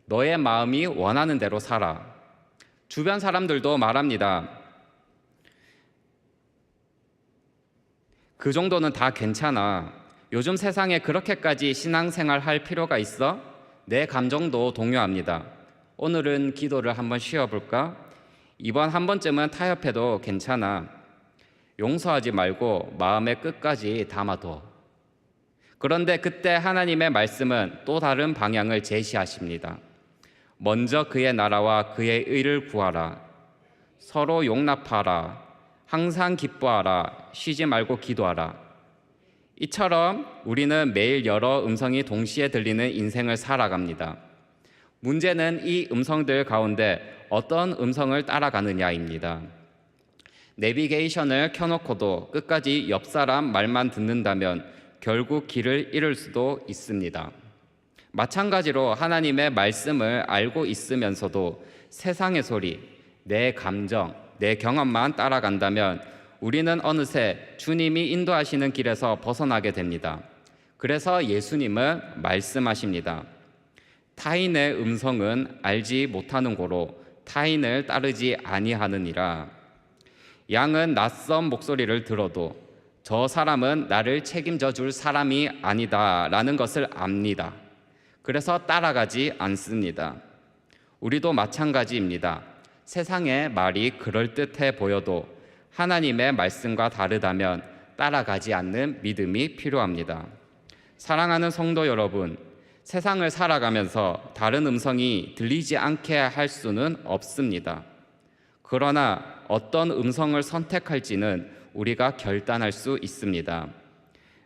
너의 마음이 원하는 대로 살아. 주변 사람들도 말합니다. 그 정도는 다 괜찮아. 요즘 세상에 그렇게까지 신앙생활 할 필요가 있어? 내 감정도 동요합니다. 오늘은 기도를 한번 쉬어볼까? 이번 한 번쯤은 타협해도 괜찮아. 용서하지 말고 마음의 끝까지 담아둬. 그런데 그때 하나님의 말씀은 또 다른 방향을 제시하십니다. 먼저 그의 나라와 그의 의를 구하라. 서로 용납하라. 항상 기뻐하라. 쉬지 말고 기도하라. 이처럼 우리는 매일 여러 음성이 동시에 들리는 인생을 살아갑니다. 문제는 이 음성들 가운데 어떤 음성을 따라가느냐입니다. 내비게이션을 켜놓고도 끝까지 옆 사람 말만 듣는다면 결국 길을 잃을 수도 있습니다. 마찬가지로 하나님의 말씀을 알고 있으면서도 세상의 소리, 내 감정, 내 경험만 따라간다면 우리는 어느새 주님이 인도하시는 길에서 벗어나게 됩니다. 그래서 예수님은 말씀하십니다. 타인의 음성은 알지 못하는 고로 타인을 따르지 아니하느니라. 양은 낯선 목소리를 들어도 저 사람은 나를 책임져 줄 사람이 아니다 라는 것을 압니다. 그래서 따라가지 않습니다. 우리도 마찬가지입니다. 세상의 말이 그럴듯해 보여도 하나님의 말씀과 다르다면 따라가지 않는 믿음이 필요합니다. 사랑하는 성도 여러분, 세상을 살아가면서 다른 음성이 들리지 않게 할 수는 없습니다. 그러나 어떤 음성을 선택할지는 우리가 결단할 수 있습니다.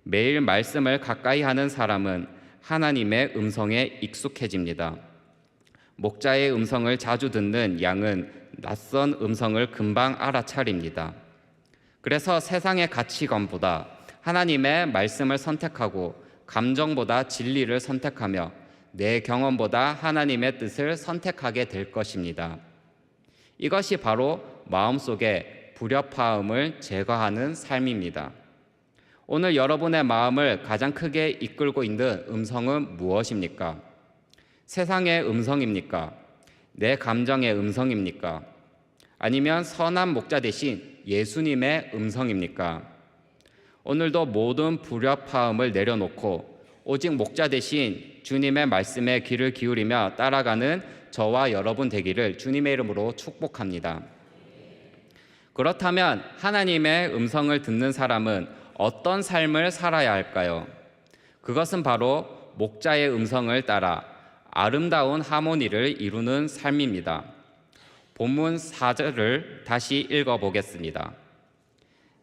매일 말씀을 가까이 하는 사람은 하나님의 음성에 익숙해집니다. 목자의 음성을 자주 듣는 양은 낯선 음성을 금방 알아차립니다. 그래서 세상의 가치관보다 하나님의 말씀을 선택하고 감정보다 진리를 선택하며 내 경험보다 하나님의 뜻을 선택하게 될 것입니다. 이것이 바로 마음속의 불협화음을 제거하는 삶입니다. 오늘 여러분의 마음을 가장 크게 이끌고 있는 음성은 무엇입니까? 세상의 음성입니까? 내 감정의 음성입니까? 아니면 선한 목자 대신 예수님의 음성입니까? 오늘도 모든 불협화음을 내려놓고 오직 목자 대신 주님의 말씀에 귀를 기울이며 따라가는 저와 여러분 되기를 주님의 이름으로 축복합니다. 그렇다면 하나님의 음성을 듣는 사람은 어떤 삶을 살아야 할까요? 그것은 바로 목자의 음성을 따라 아름다운 하모니를 이루는 삶입니다. 본문 4절을 다시 읽어보겠습니다.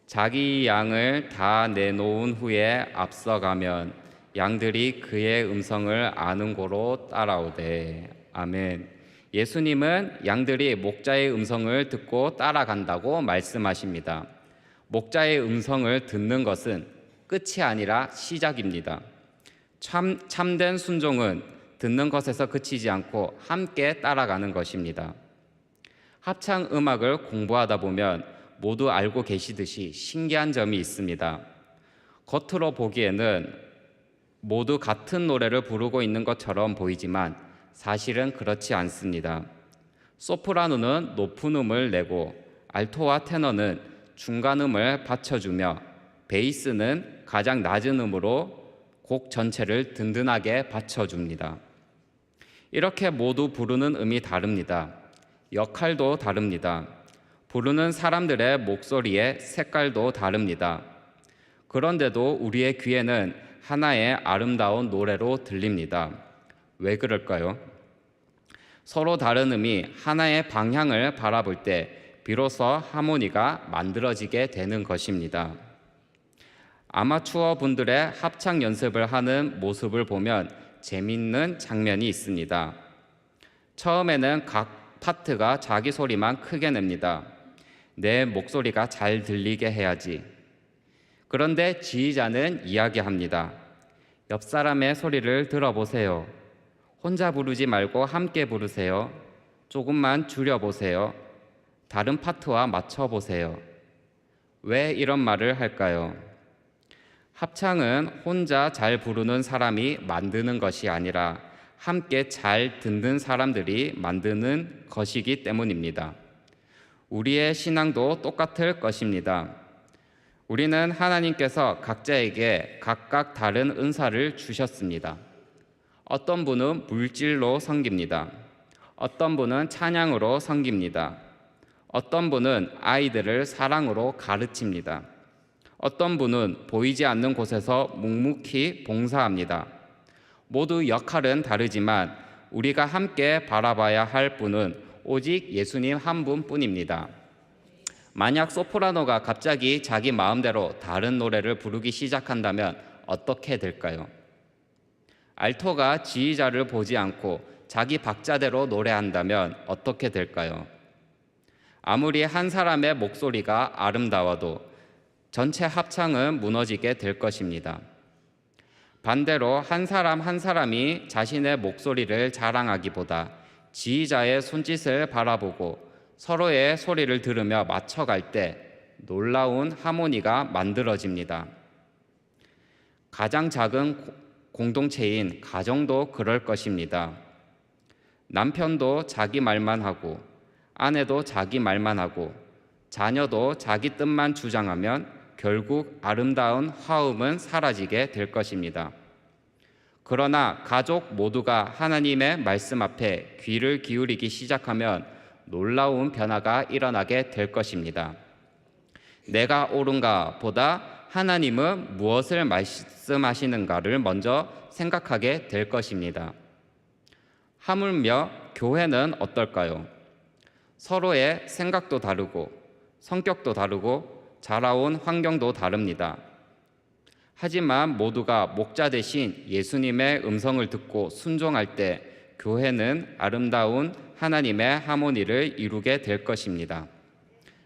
자기 양을 다 내놓은 후에 앞서가면 양들이 그의 음성을 아는 고로 따라오되. 아멘. 예수님은 양들이 목자의 음성을 듣고 따라간다고 말씀하십니다. 목자의 음성을 듣는 것은 끝이 아니라 시작입니다. 참된 순종은 듣는 것에서 그치지 않고 함께 따라가는 것입니다. 합창 음악을 공부하다 보면 모두 알고 계시듯이 신기한 점이 있습니다. 겉으로 보기에는 모두 같은 노래를 부르고 있는 것처럼 보이지만 사실은 그렇지 않습니다. 소프라노는 높은 음을 내고 알토와 테너는 중간 음을 받쳐주며 베이스는 가장 낮은 음으로 곡 전체를 든든하게 받쳐줍니다. 이렇게 모두 부르는 음이 다릅니다. 역할도 다릅니다. 부르는 사람들의 목소리의 색깔도 다릅니다. 그런데도 우리의 귀에는 하나의 아름다운 노래로 들립니다. 왜 그럴까요? 서로 다른 음이 하나의 방향을 바라볼 때 비로소 하모니가 만들어지게 되는 것입니다. 아마추어 분들의 합창 연습을 하는 모습을 보면 재미있는 장면이 있습니다. 처음에는 각 파트가 자기 소리만 크게 냅니다. 내 목소리가 잘 들리게 해야지. 그런데 지휘자는 이야기합니다. 옆 사람의 소리를 들어보세요. 혼자 부르지 말고 함께 부르세요. 조금만 줄여보세요. 다른 파트와 맞춰보세요. 왜 이런 말을 할까요? 합창은 혼자 잘 부르는 사람이 만드는 것이 아니라 함께 잘 듣는 사람들이 만드는 것이기 때문입니다. 우리의 신앙도 똑같을 것입니다. 우리는 하나님께서 각자에게 각각 다른 은사를 주셨습니다. 어떤 분은 물질로 섬깁니다. 어떤 분은 찬양으로 섬깁니다. 어떤 분은 아이들을 사랑으로 가르칩니다. 어떤 분은 보이지 않는 곳에서 묵묵히 봉사합니다. 모두 역할은 다르지만 우리가 함께 바라봐야 할 분은 오직 예수님 한 분뿐입니다. 만약 소프라노가 갑자기 자기 마음대로 다른 노래를 부르기 시작한다면 어떻게 될까요? 알토가 지휘자를 보지 않고 자기 박자대로 노래한다면 어떻게 될까요? 아무리 한 사람의 목소리가 아름다워도 전체 합창은 무너지게 될 것입니다. 반대로 한 사람 한 사람이 자신의 목소리를 자랑하기보다 지휘자의 손짓을 바라보고 서로의 소리를 들으며 맞춰갈 때 놀라운 하모니가 만들어집니다. 가장 작은 공동체인 가정도 그럴 것입니다. 남편도 자기 말만 하고 아내도 자기 말만 하고 자녀도 자기 뜻만 주장하면 결국 아름다운 화음은 사라지게 될 것입니다. 그러나 가족 모두가 하나님의 말씀 앞에 귀를 기울이기 시작하면 놀라운 변화가 일어나게 될 것입니다. 내가 옳은가 보다 하나님은 무엇을 말씀하시는가를 먼저 생각하게 될 것입니다. 하물며 교회는 어떨까요? 서로의 생각도 다르고 성격도 다르고 자라온 환경도 다릅니다. 하지만 모두가 목자 대신 예수님의 음성을 듣고 순종할 때 교회는 아름다운 하나님의 하모니를 이루게 될 것입니다.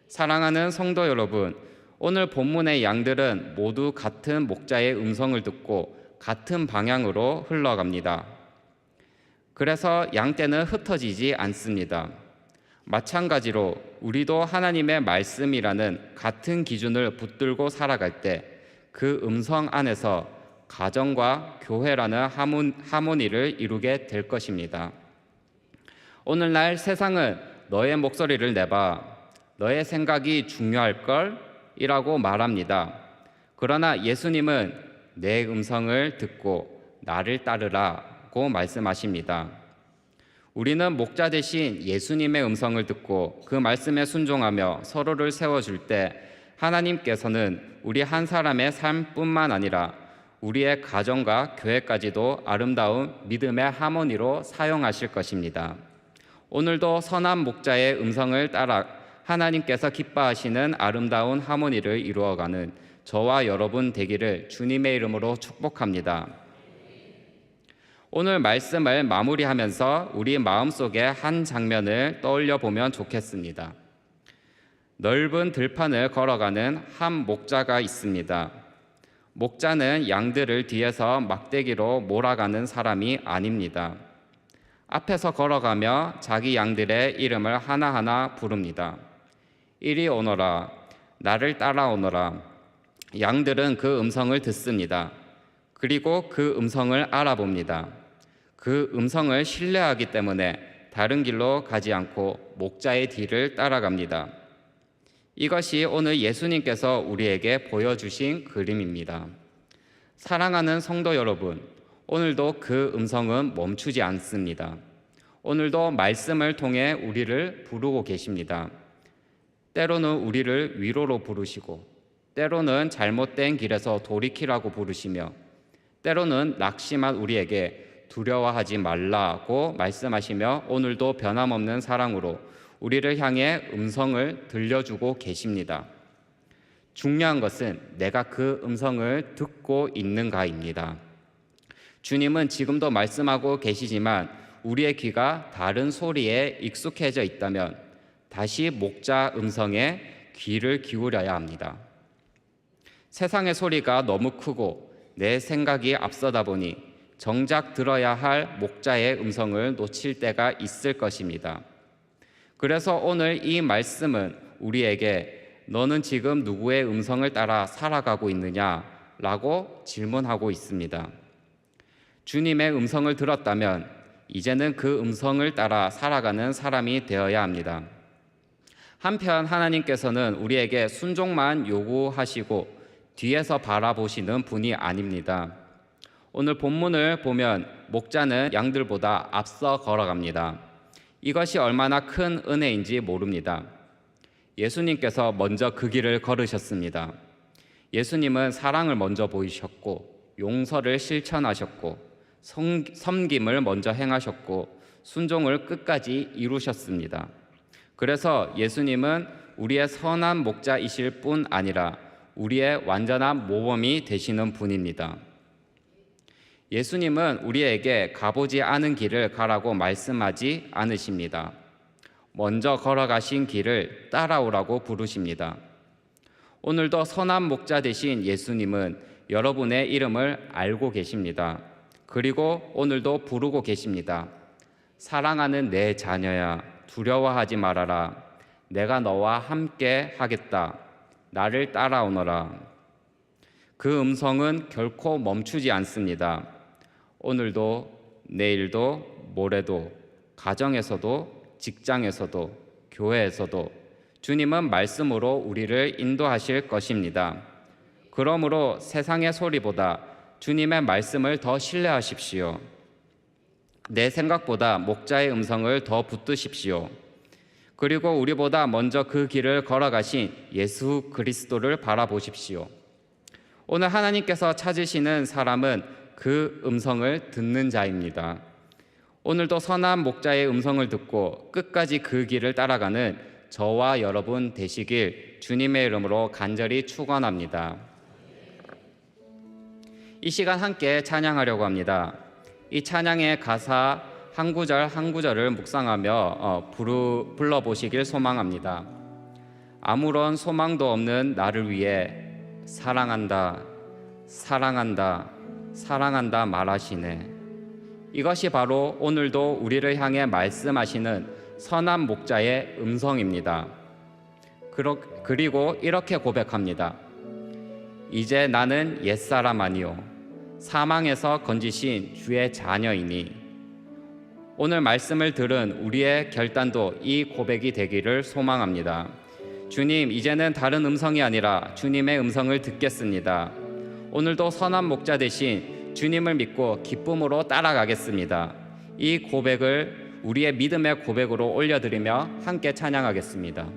사랑하는 성도 여러분, 오늘 본문의 양들은 모두 같은 목자의 음성을 듣고 같은 방향으로 흘러갑니다. 그래서 양떼는 흩어지지 않습니다. 마찬가지로 우리도 하나님의 말씀이라는 같은 기준을 붙들고 살아갈 때 그 음성 안에서 가정과 교회라는 하모니를 이루게 될 것입니다. 오늘날 세상은 너의 목소리를 내봐, 너의 생각이 중요할걸? 이라고 말합니다. 그러나 예수님은 내 음성을 듣고 나를 따르라고 말씀하십니다. 우리는 목자 대신 예수님의 음성을 듣고 그 말씀에 순종하며 서로를 세워줄 때 하나님께서는 우리 한 사람의 삶뿐만 아니라 우리의 가정과 교회까지도 아름다운 믿음의 하모니로 사용하실 것입니다. 오늘도 선한 목자의 음성을 따라 하나님께서 기뻐하시는 아름다운 하모니를 이루어가는 저와 여러분 되기를 주님의 이름으로 축복합니다. 오늘 말씀을 마무리하면서 우리 마음속에 한 장면을 떠올려 보면 좋겠습니다. 넓은 들판을 걸어가는 한 목자가 있습니다. 목자는 양들을 뒤에서 막대기로 몰아가는 사람이 아닙니다. 앞에서 걸어가며 자기 양들의 이름을 하나하나 부릅니다. 이리 오너라, 나를 따라오너라. 양들은 그 음성을 듣습니다. 그리고 그 음성을 알아봅니다. 그 음성을 신뢰하기 때문에 다른 길로 가지 않고 목자의 뒤를 따라갑니다. 이것이 오늘 예수님께서 우리에게 보여주신 그림입니다. 사랑하는 성도 여러분, 오늘도 그 음성은 멈추지 않습니다. 오늘도 말씀을 통해 우리를 부르고 계십니다. 때로는 우리를 위로로 부르시고, 때로는 잘못된 길에서 돌이키라고 부르시며, 때로는 낙심한 우리에게 두려워하지 말라고 말씀하시며 오늘도 변함없는 사랑으로 우리를 향해 음성을 들려주고 계십니다. 중요한 것은 내가 그 음성을 듣고 있는가입니다. 주님은 지금도 말씀하고 계시지만 우리의 귀가 다른 소리에 익숙해져 있다면 다시 목자 음성에 귀를 기울여야 합니다. 세상의 소리가 너무 크고 내 생각이 앞서다 보니 정작 들어야 할 목자의 음성을 놓칠 때가 있을 것입니다. 그래서 오늘 이 말씀은 우리에게 너는 지금 누구의 음성을 따라 살아가고 있느냐라고 질문하고 있습니다. 주님의 음성을 들었다면 이제는 그 음성을 따라 살아가는 사람이 되어야 합니다. 한편 하나님께서는 우리에게 순종만 요구하시고 뒤에서 바라보시는 분이 아닙니다. 오늘 본문을 보면 목자는 양들보다 앞서 걸어갑니다. 이것이 얼마나 큰 은혜인지 모릅니다. 예수님께서 먼저 그 길을 걸으셨습니다. 예수님은 사랑을 먼저 보이셨고 용서를 실천하셨고 섬김을 먼저 행하셨고 순종을 끝까지 이루셨습니다. 그래서 예수님은 우리의 선한 목자이실 뿐 아니라 우리의 완전한 모범이 되시는 분입니다. 예수님은 우리에게 가보지 않은 길을 가라고 말씀하지 않으십니다. 먼저 걸어가신 길을 따라오라고 부르십니다. 오늘도 선한 목자 되신 예수님은 여러분의 이름을 알고 계십니다. 그리고 오늘도 부르고 계십니다. 사랑하는 내 자녀야, 두려워하지 말아라. 내가 너와 함께 하겠다. 나를 따라오너라. 그 음성은 결코 멈추지 않습니다. 오늘도 내일도 모레도 가정에서도 직장에서도 교회에서도 주님은 말씀으로 우리를 인도하실 것입니다. 그러므로 세상의 소리보다 주님의 말씀을 더 신뢰하십시오. 내 생각보다 목자의 음성을 더 붙드십시오. 그리고 우리보다 먼저 그 길을 걸어가신 예수 그리스도를 바라보십시오. 오늘 하나님께서 찾으시는 사람은 그 음성을 듣는 자입니다. 오늘도 선한 목자의 음성을 듣고 끝까지 그 길을 따라가는 저와 여러분 되시길 주님의 이름으로 간절히 축원합니다. 이 시간 함께 찬양하려고 합니다. 이 찬양의 가사 한 구절 한 구절을 묵상하며 불러보시길 소망합니다. 아무런 소망도 없는 나를 위해 사랑한다, 사랑한다, 사랑한다 말하시네. 이것이 바로 오늘도 우리를 향해 말씀하시는 선한 목자의 음성입니다. 그리고 이렇게 고백합니다. 이제 나는 옛사람 아니요 사망에서 건지신 주의 자녀이니. 오늘 말씀을 들은 우리의 결단도 이 고백이 되기를 소망합니다. 주님, 이제는 다른 음성이 아니라 주님의 음성을 듣겠습니다. 오늘도 선한 목자 되신 주님을 믿고 기쁨으로 따라가겠습니다. 이 고백을 우리의 믿음의 고백으로 올려드리며 함께 찬양하겠습니다.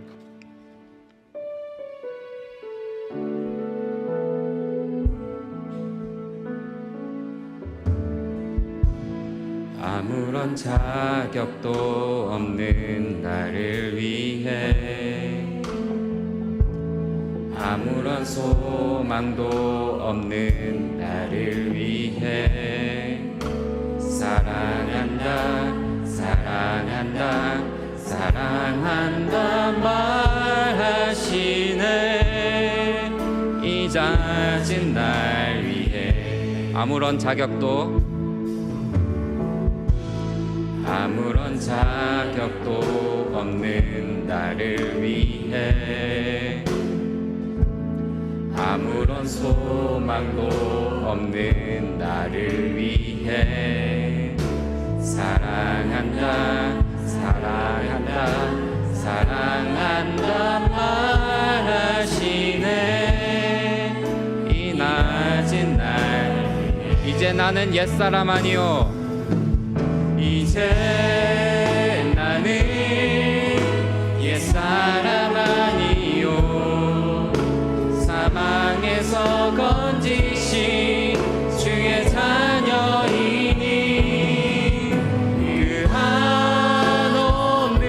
아무런 자격도 없는 나를 위해 아무런 소망도 없는 나를 위해 사랑한다 사랑한다 사랑한다 말하시네 이 잦은 날 위해 아무런 자격도 없는 나를 위해 아무런 소망도 없는 나를 위해 사랑한다 사랑한다 사랑한다 말하시네 이 낮은 날 이제 나는 옛사람 아니요 이제 나는 옛사람 아니요 사망에서 건지신 주의 자녀이니 그 한없는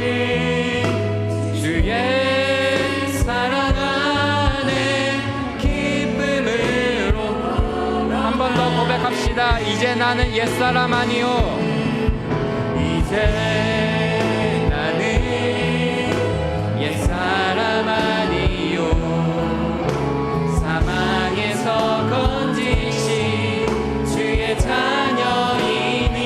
주의 사랑 안에 기쁨으로 한 번 더 고백합시다. 이제 나는 옛사람 아니요 이제 나는 옛사람 아니요 사망에서 건지신 주의 자녀이니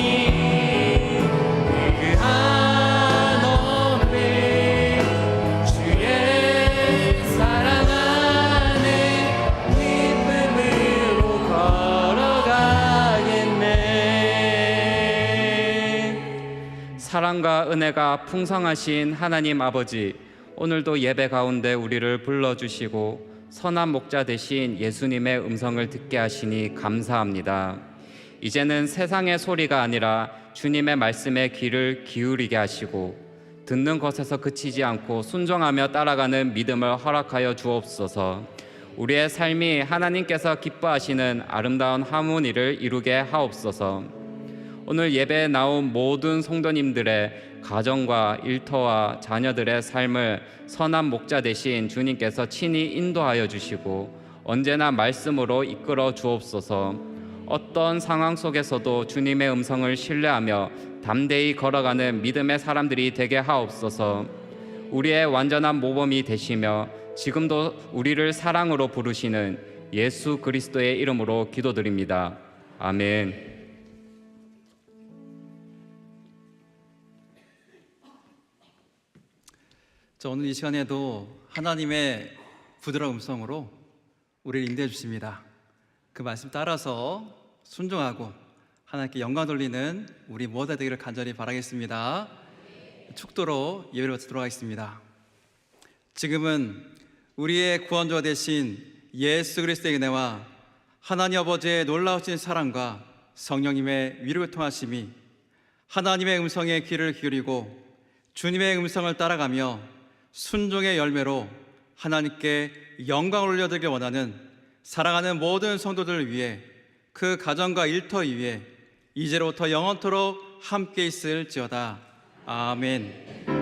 그 한없는 주의 사랑 안에 기쁨으로 걸어가겠네. 사랑과 은혜가 풍성하신 하나님 아버지, 오늘도 예배 가운데 우리를 불러주시고 선한 목자 되신 예수님의 음성을 듣게 하시니 감사합니다. 이제는 세상의 소리가 아니라 주님의 말씀에 귀를 기울이게 하시고 듣는 것에서 그치지 않고 순종하며 따라가는 믿음을 허락하여 주옵소서. 우리의 삶이 하나님께서 기뻐하시는 아름다운 하모니를 이루게 하옵소서. 오늘 예배에 나온 모든 성도님들의 가정과 일터와 자녀들의 삶을 선한 목자 되신 주님께서 친히 인도하여 주시고 언제나 말씀으로 이끌어 주옵소서. 어떤 상황 속에서도 주님의 음성을 신뢰하며 담대히 걸어가는 믿음의 사람들이 되게 하옵소서. 우리의 완전한 모범이 되시며 지금도 우리를 사랑으로 부르시는 예수 그리스도의 이름으로 기도드립니다. 아멘. 오늘 이 시간에도 하나님의 부드러운 음성으로 우리를 인도해 주십니다. 그 말씀 따라서 순종하고 하나님께 영광 돌리는 우리 모두가 되기를 간절히 바라겠습니다. 축도로 예배를 마치도록 하겠습니다. 지금은 우리의 구원자 되신 예수 그리스도의 은혜와 하나님 아버지의 놀라우신 사랑과 성령님의 위로를 통하심이 하나님의 음성에 귀를 기울이고 주님의 음성을 따라가며 순종의 열매로 하나님께 영광을 올려드리길 원하는 사랑하는 모든 성도들을 위해 그 가정과 일터 위에 이제로부터 영원토록 함께 있을지어다. 아멘.